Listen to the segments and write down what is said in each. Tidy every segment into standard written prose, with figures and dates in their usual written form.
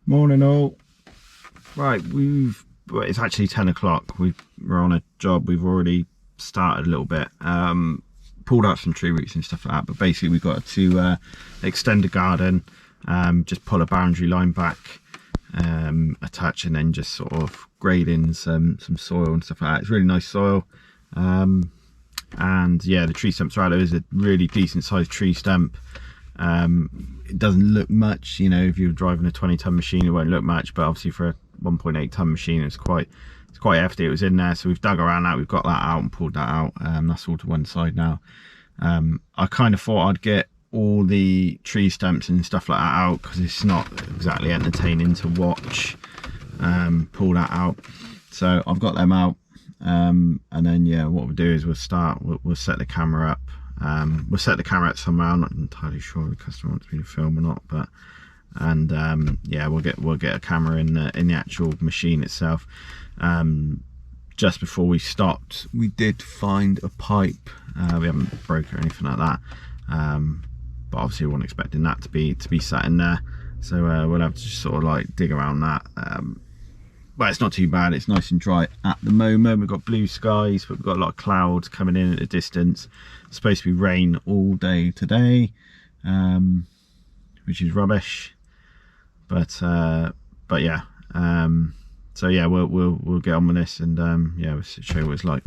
Morning all. Right, it's actually 10 o'clock. We're on a job. We've already started a little bit. Pulled out some tree roots and stuff like that, but basically we've got to extend the garden, just pull a boundary line back, attach, and then just sort of grade in some soil and stuff like that. It's really nice soil. And yeah, the tree stumps right there is a really decent sized tree stump. It doesn't look much, you know, if you're driving a 20-ton machine it won't look much, but obviously for a 1.8-ton machine it's quite hefty. It was in there, so we've dug around that, we've got that out and pulled that out. That's all to one side now. I kind of thought I'd get all the tree stumps and stuff like that out because it's not exactly entertaining to watch. Pull that out, so I've got them out. And then yeah, what we'll do is we'll set the camera up. We'll set the camera up somewhere. I'm not entirely sure if the customer wants me to film or not, but yeah, we'll get a camera in the actual machine itself. Just before we stopped, we did find a pipe. We haven't broke or anything like that, but obviously we weren't expecting that to be sat in there, so we'll have to just sort of like dig around that. But it's not too bad, it's nice and dry at the moment. We've got blue skies, but we've got a lot of clouds coming in at a distance. It's supposed to be rain all day today, which is rubbish. But yeah, so yeah, we'll get on with this, and yeah, we'll show you what it's like.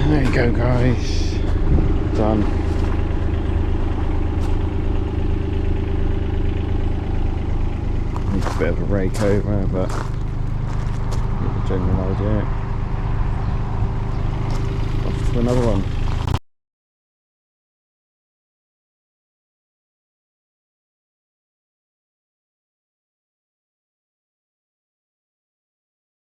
There you go, guys. Done. Needs a bit of a rake over, but get the general idea. Off to another one.